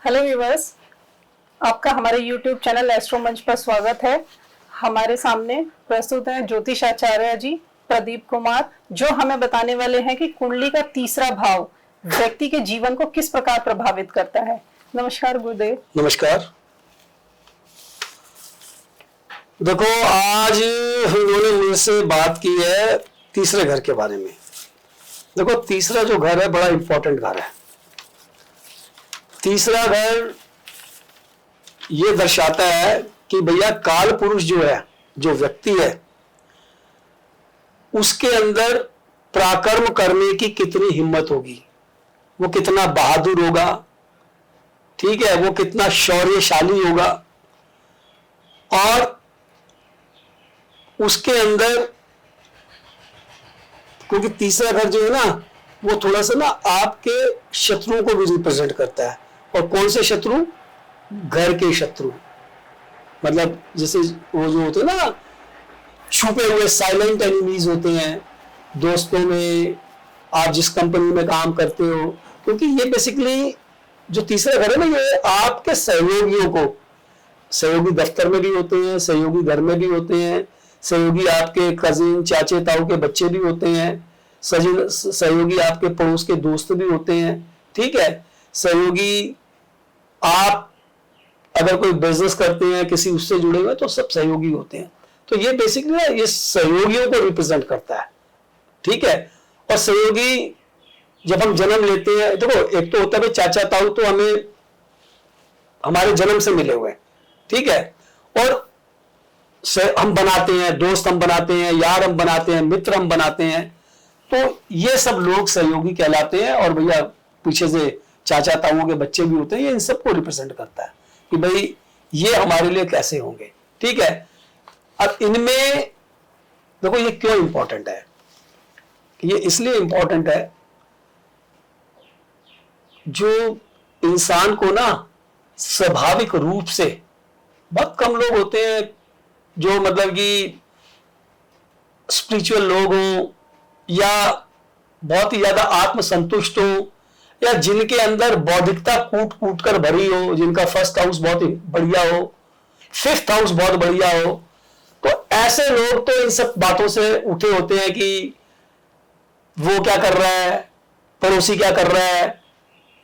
Hello viewers, आपका हमारे YouTube channel astro मंच पर स्वागत है। हमारे सामने प्रस्तुत हैं ज्योतिष आचार्य जी प्रदीप कुमार, जो हमें बताने वाले हैं कि कुंडली का तीसरा भाव व्यक्ति के जीवन को किस प्रकार प्रभावित करता है। नमस्कार गुरुदेव। नमस्कार। देखो, आज उन्होंने मुझसे बात की है तीसरे घर के बारे में। देखो, तीसरा जो घर है बड़ा इंपॉर्टेंट घर है। तीसरा घर ये दर्शाता है कि भैया काल पुरुष जो है, जो व्यक्ति है, उसके अंदर पराक्रम करने की कितनी हिम्मत होगी, वो कितना बहादुर होगा, ठीक है, वो कितना शौर्यशाली होगा। और उसके अंदर, क्योंकि तीसरा घर जो है ना, वो थोड़ा सा ना आपके शत्रुओं को भी रिप्रेजेंट करता है। और कौन से शत्रु? घर के शत्रु। मतलब जैसे वो जो होते हैं ना, छुपे हुए साइलेंट एनिमीज होते हैं दोस्तों में, आप जिस कंपनी में काम करते हो। क्योंकि ये बेसिकली जो तीसरा घर है ना, ये आपके सहयोगियों को, सहयोगी दफ्तर में भी होते हैं, सहयोगी घर में भी होते हैं, सहयोगी आपके कजिन चाचे ताऊ के बच्चे भी होते हैं, सहयोगी आपके पड़ोस के दोस्त भी होते हैं, ठीक है। सहयोगी, आप अगर कोई बिजनेस करते हैं, किसी उससे जुड़े हुए, तो सब सहयोगी होते हैं। तो ये बेसिकली ना, ये सहयोगियों को रिप्रेजेंट करता है, ठीक है। और सहयोगी जब हम जन्म लेते हैं, देखो एक तो होता है चाचा ताऊ, तो हमें हमारे जन्म से मिले हुए, ठीक है। और हम बनाते हैं, दोस्त हम बनाते हैं, यार हम बनाते हैं, मित्र हम बनाते हैं। तो ये सब लोग सहयोगी कहलाते हैं। और भैया पीछे से चाचा ताऊओं के बच्चे भी होते हैं, ये इन सबको रिप्रेजेंट करता है कि भाई ये हमारे लिए कैसे होंगे, ठीक है। अब इनमें देखो ये क्यों इंपॉर्टेंट है। ये इसलिए इंपॉर्टेंट है, जो इंसान को ना स्वाभाविक रूप से, बहुत कम लोग होते हैं जो मतलब कि स्पिरिचुअल लोग हों, या बहुत ही ज्यादा आत्मसंतुष्ट हो, या जिनके अंदर बौद्धिकता कूट कूट कर भरी हो, जिनका फर्स्ट हाउस बहुत ही बढ़िया हो, फिफ्थ हाउस बहुत बढ़िया हो। तो ऐसे लोग तो इन सब बातों से उठे होते हैं कि वो क्या कर रहा है, पड़ोसी क्या कर रहा है,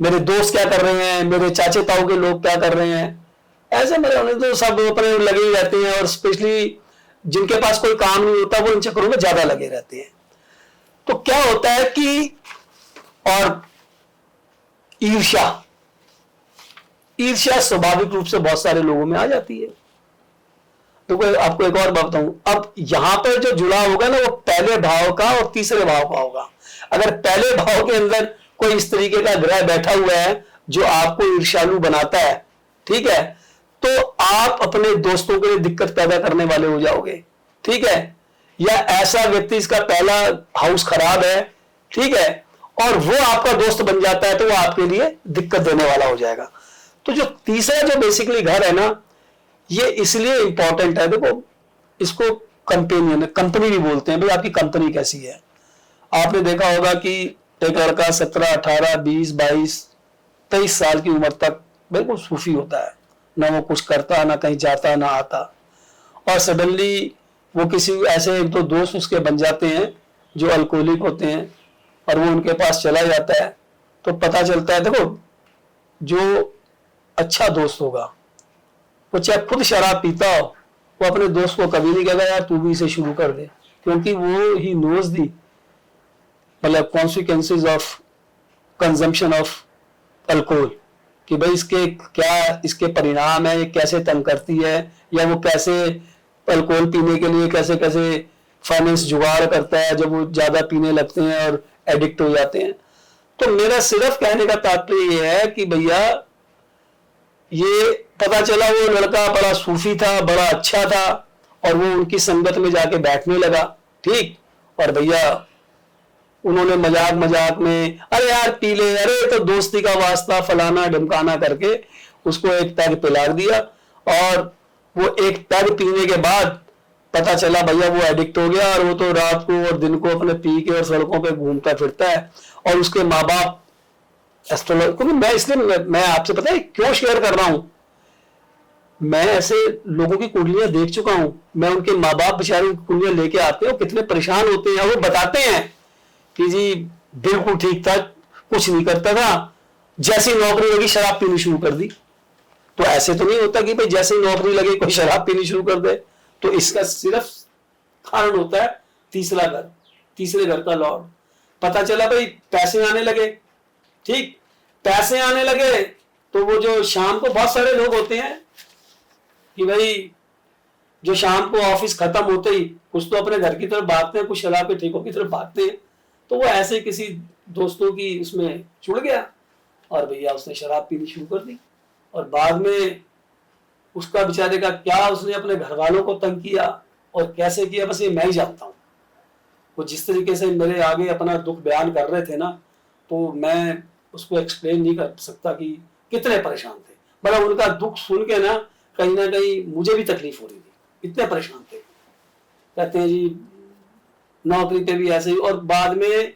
मेरे दोस्त क्या कर रहे हैं, मेरे चाचे ताऊ के लोग क्या कर रहे हैं। ऐसे मेरे तो सब अपने लगे ही रहते हैं। और स्पेशली जिनके पास कोई काम नहीं होता, वो इन चक्करों में ज्यादा लगे रहते हैं। तो क्या होता है कि, और ईर्ष्या, ईर्ष्या स्वाभाविक रूप से बहुत सारे लोगों में आ जाती है। तो आपको एक और बात बताऊं, अब यहां पर जो जुड़ा होगा ना, वो पहले भाव का और तीसरे भाव का होगा। अगर पहले भाव के अंदर कोई इस तरीके का ग्रह बैठा हुआ है जो आपको ईर्ष्यालु बनाता है, ठीक है, तो आप अपने दोस्तों के लिए दिक्कत पैदा करने वाले हो जाओगे, ठीक है। या ऐसा व्यक्ति, इसका पहला हाउस खराब है, ठीक है, और वो आपका दोस्त बन जाता है, तो वो आपके लिए दिक्कत देने वाला हो जाएगा। तो जो तीसरा जो बेसिकली घर है ना, ये इसलिए इंपॉर्टेंट है। देखो, इसको कंपेनियन, कंपनी भी बोलते हैं। भाई आपकी कंपनी कैसी है। आपने देखा होगा कि एक लड़का 17, 18, 20, 22, 23 साल की उम्र तक बिल्कुल सूफी होता है, ना वो कुछ करता, ना कहीं जाता, ना आता। और सडनली वो किसी ऐसे एक दो दोस्त उसके बन जाते हैं जो अल्कोहलिक होते हैं, और वो उनके पास चला जाता है। तो पता चलता है, देखो जो अच्छा दोस्त होगा, वो चाहे खुद शराब पीता हो, वो अपने दोस्त को कभी नहीं कहेगा यार तू भी इसे शुरू कर दे, क्योंकि वो ही नोज दी मतलब consequences of consumption of alcohol, कि भाई इसके क्या, इसके परिणाम है, ये कैसे तंग करती है, या वो कैसे अल्कोहल पीने के लिए कैसे कैसे फाइनेंस जुगाड़ करता है जब वो ज्यादा पीने लगते हैं और एडिक्ट हो जाते हैं। तो मेरा सिर्फ कहने का तात्पर्य ये है कि भैया, ये पता चला वो लड़का बड़ा सूफी था, बड़ा अच्छा था, और वो उनकी संगत में जाके बैठने लगा, ठीक। और भैया उन्होंने मजाक मजाक में, अरे यार पी ले, अरे तो दोस्ती का वास्ता, फलाना ढमकाना करके उसको एक पैग पिला दिया। और वो एक पैग पीने के बाद पता चला भैया वो एडिक्ट हो गया, और वो तो रात को और दिन को अपने पी के और सड़कों पे घूमता फिरता है। और उसके माँ बाप एस्ट्रोलॉजी को मैं इसलिए मैं आपसे पता है क्यों शेयर कर रहा हूं। मैं ऐसे लोगों की कुंडलियां देख चुका हूं, मैं उनके माँ बाप बेचारे उनकी कुंडलियां लेके आते हैं, कितने परेशान होते हैं। वो बताते हैं कि जी बिल्कुल ठीक था, कुछ नहीं करता था, जैसी नौकरी लगी शराब पीनी शुरू कर दी। तो ऐसे तो नहीं होता कि भाई जैसे ही नौकरी लगे कोई शराब पीनी शुरू कर दे। तो इसका सिर्फ कारण होता है तीसरा घर, तीसरे घर का लॉर्ड। पता चला भाई पैसे आने लगे, ठीक, पैसे आने लगे तो वो जो शाम को बहुत सारे लोग होते हैं कि भाई जो शाम को ऑफिस खत्म होते ही कुछ तो अपने घर की तरफ भागते हैं, कुछ शराब के ठेकों की तरफ भागते हैं। तो वो ऐसे किसी दोस्तों की उसमें जुड़ गया और भैया उसने शराब पीनी शुरू कर दी। और बाद में उसका बेचारे का क्या उसने अपने घर वालों को तंग किया और कैसे किया, बस ये मैं ही जानता हूँ। वो जिस तरीके से मेरे आगे अपना दुख बयान कर रहे थे ना, तो मैं उसको एक्सप्लेन नहीं कर सकता कि कितने परेशान थे। मतलब उनका दुख सुन के ना कहीं मुझे भी तकलीफ हो रही थी, इतने परेशान थे। कहते हैं जी नौकरी पे भी ऐसे ही, और बाद में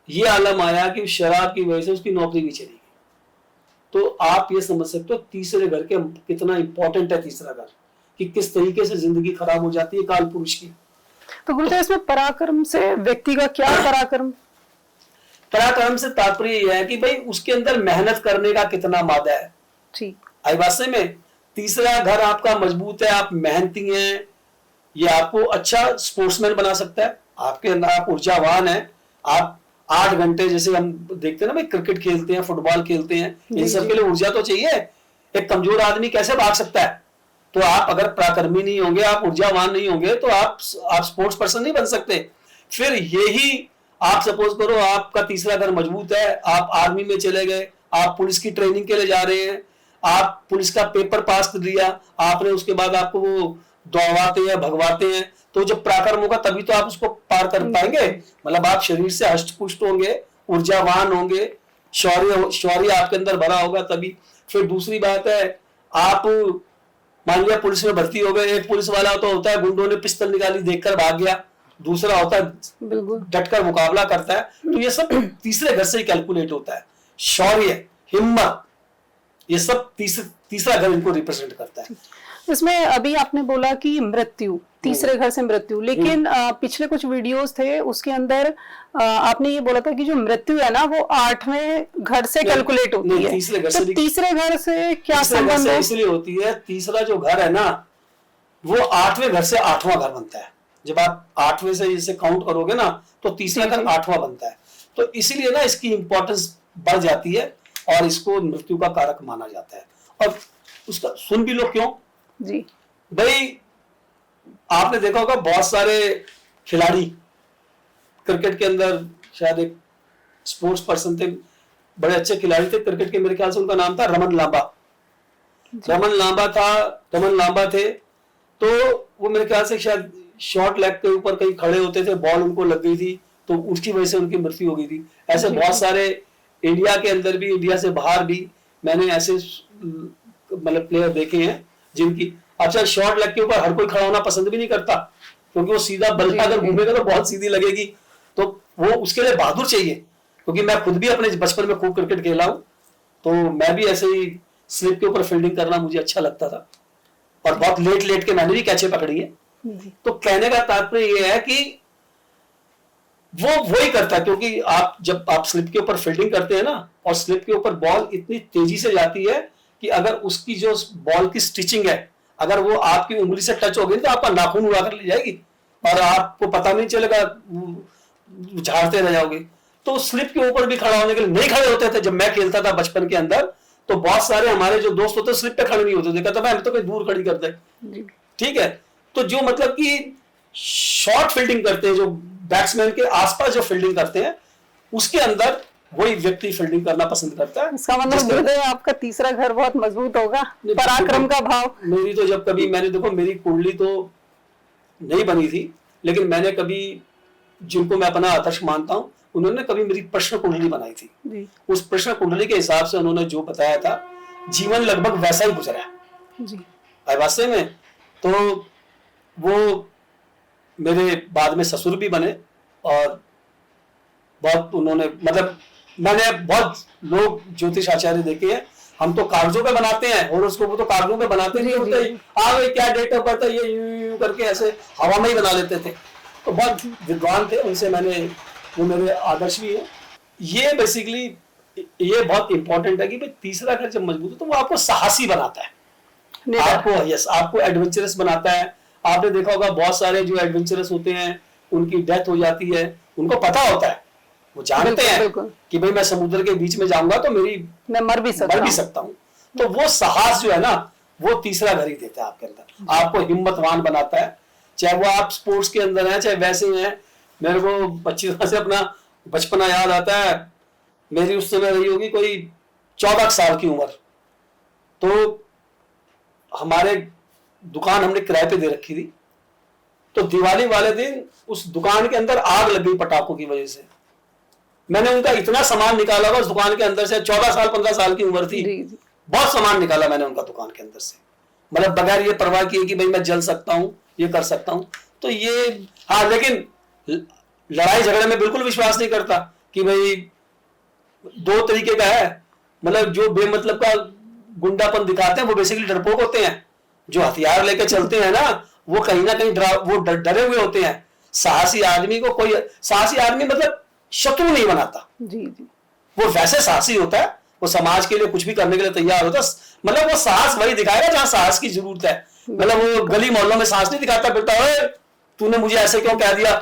ये आलम आया कि शराब की वजह से उसकी नौकरी भी चली गई। तो आप ये समझ सकते हो तीसरे घर के कितना इंपॉर्टेंट है तीसरा घर, कि किस तरीके से जिंदगी खराब हो जाती है काल पुरुष की। तो गुरुदेव इसमें पराक्रम से व्यक्ति का क्या पराक्रम? पराक्रम से तात्पर्य यह है कि भाई उसके अंदर मेहनत करने का कितना मादा है। ठीक, आई बात से में तीसरा घर आपका मजबूत है, आप मेहनती हैं, ये आपको अच्छा स्पोर्ट्समैन बना सकता है। आपके अंदर आप ऊर्जावान है, आप 8 घंटे जैसे हम देखते हैं ना भाई क्रिकेट खेलते हैं, फुटबॉल खेलते हैं, इन सब के लिए ऊर्जा तो चाहिए। एक कमजोर आदमी कैसे भाग सकता है? तो आप अगर पराक्रमी नहीं होंगे, आप ऊर्जावान नहीं होंगे, तो आप स्पोर्ट्स पर्सन नहीं बन सकते। फिर यही आप सपोज करो आपका तीसरा घर मजबूत है, आप आर्मी में चले गए, आप पुलिस की ट्रेनिंग के लिए जा रहे हैं, आप पुलिस का पेपर पास कर लिया आपने, उसके बाद आपको वो दौड़ाते हैं भगवाते हैं, तो जब पराक्रम होगा तभी तो आप उसको पार कर पाएंगे। मतलब आप शरीर से हष्ट पुष्ट होंगे, ऊर्जावान होंगे, शौर्य आपके अंदर भरा होगा तभी। फिर दूसरी बात है, आप मान लिया पुलिस में भर्ती हो गए, एक पुलिस वाला तो होता है गुंडों ने पिस्तौल निकाली देखकर भाग गया, दूसरा होता है डटकर मुकाबला करता है। तो ये सब तीसरे घर से ही कैलकुलेट होता है। शौर्य, हिम्मत, ये सब तीसरा घर इनको रिप्रेजेंट करता है। इसमें अभी आपने बोला कि मृत्यु, तीसरे घर से मृत्यु, लेकिन पिछले कुछ वीडियोस थे उसके अंदर आपने ये बोला था कि जो मृत्यु है ना वो 8वें घर से कैलकुलेट होती है। तीसरे घर तो तीसरे घर से क्या संबंध है? इसलिए होती है, तीसरा जो घर है ना वो 8वें घर से 8वां घर बनता है। जब आप 8वें से इसे काउंट करोगे ना तो तीसरा घर 8वां बनता है। तो इसीलिए ना इसकी इंपॉर्टेंस बढ़ जाती है और इसको मृत्यु का कारक माना जाता है। और उसका सुन भी लो क्यों जी भाई, आपने देखा होगा बहुत सारे खिलाड़ी क्रिकेट के अंदर, शायद एक स्पोर्ट्स पर्सन थे, बड़े अच्छे खिलाड़ी थे क्रिकेट के, मेरे ख्याल से उनका नाम था रमन लांबा। रमन लांबा थे। तो वो मेरे ख्याल से शायद शॉर्ट लेग के ऊपर कहीं खड़े होते थे, बॉल उनको लग गई थी तो उसकी वजह से उनकी मृत्यु हो गई थी। ऐसे बहुत सारे इंडिया के अंदर भी, इंडिया से बाहर भी मैंने ऐसे मतलब प्लेयर देखे हैं जिनकी, अच्छा शॉर्ट लेग के ऊपर हर कोई खड़ा होना पसंद भी नहीं करता क्योंकि वो सीधा बल अगर घूमेगा तो बहुत सीधी लगेगी, तो वो उसके लिए बहादुर चाहिए। क्योंकि मैं खुद भी अपने बचपन में खूब क्रिकेट खेला हूं, तो मैं भी ऐसे ही स्लिप के ऊपर फील्डिंग करना मुझे अच्छा लगता था और बहुत लेट के मैंने भी कैचे पकड़ी है। तो कहने का तात्पर्य यह है कि वो वही करता है, क्योंकि आप जब आप स्लिप के ऊपर फील्डिंग करते हैं ना और स्लिप के ऊपर बॉल इतनी तेजी से जाती है कि अगर उसकी जो बॉल की स्टिचिंग है अगर वो आपकी उंगली से टच हो गई तो आपका नाखून उड़ा कर ले जाएगी और आपको पता नहीं चलेगा, झाड़ते रह जाओगे। तो स्लिप के ऊपर भी खड़ा होने के लिए नहीं खड़े होते थे। जब मैं खेलता था बचपन के अंदर तो बहुत सारे हमारे जो दोस्त होते स्लिप पे खड़े नहीं होते थे, कहता मैं तो कहीं दूर खड़ी करते। ठीक है, तो जो मतलब कि शॉर्ट फील्डिंग करते हैं, जो बैट्समैन के आसपास जो फील्डिंग करते हैं उसके अंदर वही व्यक्ति फील्डिंग करना पसंद करता है। इसका मतलब आपका तीसरा घर बहुत मजबूत होगा, पराक्रम का भाव। मेरी तो जब कभी मैंने देखो मेरी कुंडली तो नहीं बनी थी, लेकिन मैंने कभी जिनको मैं अपना आदर्श मानता हूं उन्होंने कभी मेरी प्रश्न कुंडली बनाई थी। उस प्रश्न कुंडली के हिसाब से उन्होंने जो बताया था जीवन लगभग वैसा ही गुजरा है वास्तव में। तो वो मेरे बाद में ससुर भी बने और बहुत उन्होंने मतलब मैंने बहुत लोग ज्योतिष आचार्य देखे हैं, हम तो कागजों पे बनाते हैं, हॉरोस्कोप तो कागजों पे बनाते नहीं होते, भाई क्या डेट ऑफ बर्थ है ये यूं करके ऐसे हवा में ही बना लेते थे। तो बहुत विद्वान थे, उनसे मैंने, वो मेरे आदर्श भी है। ये बेसिकली ये बहुत इंपॉर्टेंट है कि भाई तीसरा घर जब मजबूत है तो वो आपको साहसी बनाता है, आपको एडवेंचरस बनाता है। आपने देखा होगा बहुत सारे जो एडवेंचरस होते हैं उनकी डेथ हो जाती है, उनको पता होता है, वो जानते हैं कि भाई मैं समुद्र के बीच में जाऊंगा तो मैं मर भी सकता हूँ। तो वो साहस जो है ना वो तीसरा घर ही देता है आपके अंदर, आपको हिम्मतवान बनाता है। चाहे वो आप स्पोर्ट्स के अंदर हैं चाहे वैसे हैं। मेरे को अच्छी तरह से अपना बचपना याद आता है, मेरी उस समय रही होगी कोई 14 साल की उम्र, तो हमारे दुकान हमने किराए पे दे रखी थी, तो दिवाली वाले दिन उस दुकान के अंदर आग लग गई पटाखों की वजह से। मैंने उनका इतना सामान निकाला उस दुकान के अंदर से, 14 साल 15 साल की उम्र थी, बहुत सामान निकाला मैंने उनका दुकान के अंदर से, मतलब बगैर ये परवाह किए कि भाई मैं जल सकता हूं, ये कर सकता हूं। तो ये हाँ, लेकिन लड़ाई झगड़े में बिल्कुल विश्वास नहीं करता कि भाई दो तरीके का है, मतलब जो बेमतलब का गुंडापन दिखाते हैं वो बेसिकली डरपोक होते हैं, जो हथियार लेके चलते हैं ना वो कहीं ना कहीं वो डरे हुए होते हैं। साहसी आदमी को कोई, साहसी आदमी मतलब शत्रु नहीं बनाता जी, वो वैसे साहसी होता है, वो समाज के लिए कुछ भी करने के लिए तैयार होता है, मतलब वो साहस वही दिखाएगा जहां साहस की जरूरत है। मतलब वो गली मोहल्लों में साहस नहीं दिखाता फिरता है, तूने मुझे ऐसे क्यों कह दिया,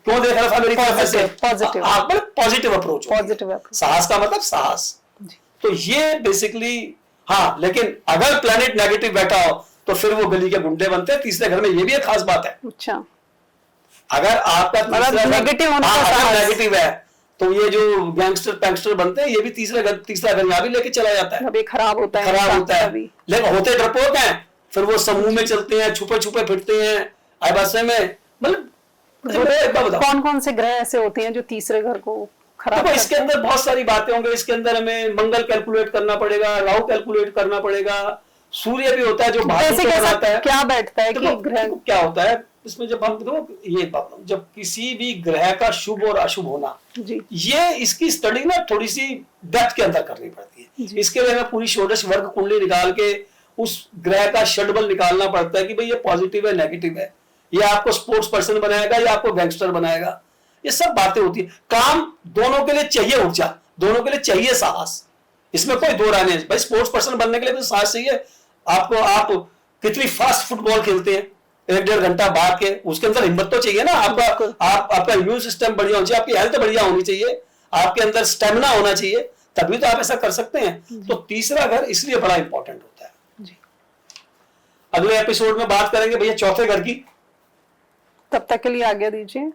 क्यों देख रहा था मेरी तरफ ऐसे। पॉजिटिव अप्रोच, साहस का मतलब साहस। तो ये बेसिकली हाँ, लेकिन अगर प्लैनेट नेगेटिव बैठा हो तो फिर वो गली के गुंडे बनते हैं। तीसरे घर में ये भी एक खास बात है, अच्छा, अगर आपका नेगेटिव है तो ये जो गैंगस्टर पैंगस्टर बनते हैं ये भी तीसरा घर यहाँ भी लेके चला जाता है, अभी खराब होता है। लेकिन होते डरपोक हैं, फिर वो समूह में चलते हैं, छुपे छुपे फिरते हैं आवासे में। मतलब कौन कौन से ग्रह ऐसे होते हैं जो तीसरे घर को खराब? तो इसके अंदर बहुत सारी बातें होंगी, इसके अंदर हमें मंगल कैलकुलेट करना पड़ेगा, राहु कैलकुलेट करना पड़ेगा, सूर्य भी होता है जो बनाता है, क्या बैठता है कि ग्रह क्या होता है इसमें। जब हम जब किसी भी ग्रह का शुभ और अशुभ होना, ये इसकी स्टडी ना थोड़ी सी डेप्थ के अंदर करनी पड़ती है। इसके लिए हमें पूरी षोडश वर्ग कुंडली निकाल के उस ग्रह का षडबल निकालना पड़ता है कि भाई ये पॉजिटिव है नेगेटिव है, ये आपको स्पोर्ट्स पर्सन बनाएगा या आपको गैंगस्टर बनाएगा, ये सब बातें होती है। काम दोनों के लिए चाहिए ऊर्जा, दोनों के लिए चाहिए साहस, इसमें कोई दो राय नहीं। भाई स्पोर्ट्स पर्सन बनने के लिए तो साहस चाहिए आपको। आप कितनी फास्ट फुटबॉल खेलते हैं, 1-1.5 घंटा भाग के, उसके अंदर हिम्मत तो चाहिए ना आपका इम्यून सिस्टम बढ़िया होना चाहिए, आपकी हेल्थ बढ़िया होनी चाहिए, आपके अंदर स्टेमिना होना चाहिए, तभी तो आप ऐसा कर सकते हैं। तो तीसरा घर इसलिए बड़ा इंपॉर्टेंट होता है जी। अगले एपिसोड में बात करेंगे भैया चौथे घर की, तब तक के लिए आज्ञा दीजिए।